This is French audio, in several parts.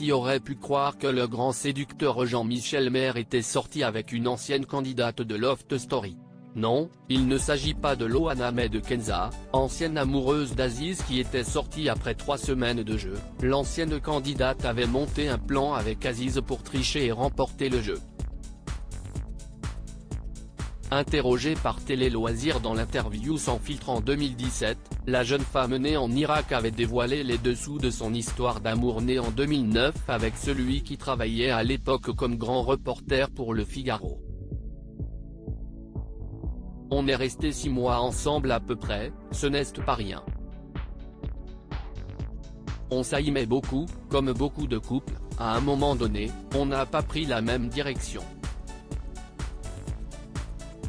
Qui aurait pu croire que le grand séducteur Jean-Michel Maire était sorti avec une ancienne candidate de Loft Story? Non, il ne s'agit pas de Loana mais de Kenza, ancienne amoureuse d'Aziz qui était sortie après 3 semaines de jeu. L'ancienne candidate avait monté un plan avec Aziz pour tricher et remporter le jeu. Interrogée par Télé Loisirs dans l'interview Sans filtre en 2017, la jeune femme née en Irak avait dévoilé les dessous de son histoire d'amour née en 2009 avec celui qui travaillait à l'époque comme grand reporter pour Le Figaro. On est resté 6 mois ensemble à peu près, ce n'est pas rien. On s'aimait beaucoup, comme beaucoup de couples, à un moment donné, on n'a pas pris la même direction.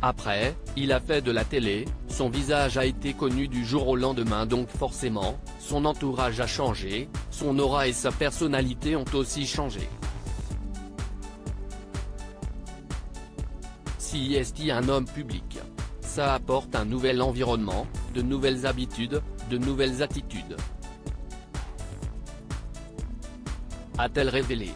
Après, il a fait de la télé, son visage a été connu du jour au lendemain donc forcément, son entourage a changé, son aura et sa personnalité ont aussi changé. Si est un homme public, ça apporte un nouvel environnement, de nouvelles habitudes, de nouvelles attitudes. A-t-elle révélé?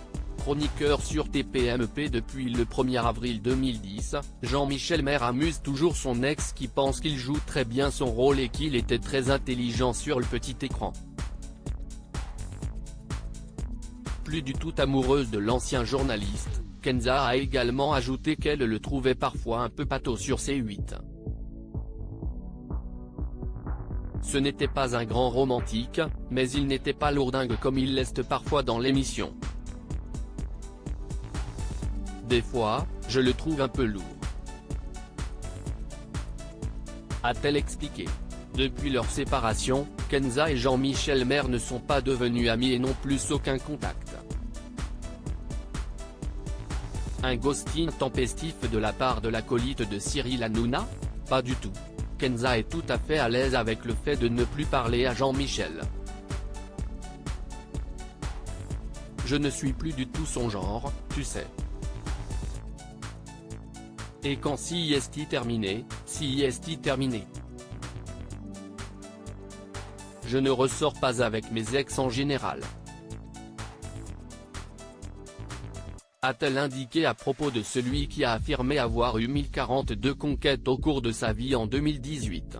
Chroniqueur sur TPMP depuis le 1er avril 2010, Jean-Michel Maire amuse toujours son ex qui pense qu'il joue très bien son rôle et qu'il était très intelligent sur le petit écran. Plus du tout amoureuse de l'ancien journaliste, Kenza a également ajouté qu'elle le trouvait parfois un peu pâteau sur C8. Ce n'était pas un grand romantique, mais il n'était pas lourdingue comme il l'est parfois dans l'émission. Des fois, je le trouve un peu lourd. A-t-elle expliqué. Depuis leur séparation, Kenza et Jean-Michel Maire ne sont pas devenus amis et n'ont plus aucun contact. Un ghosting tempestif de la part de l'acolyte de Cyril Hanouna? Pas du tout. Kenza est tout à fait à l'aise avec le fait de ne plus parler à Jean-Michel. Je ne suis plus du tout son genre, tu sais. Et quand si est terminé, si est terminé. Je ne ressors pas avec mes ex en général. A-t-elle indiqué à propos de celui qui a affirmé avoir eu 1042 conquêtes au cours de sa vie en 2018.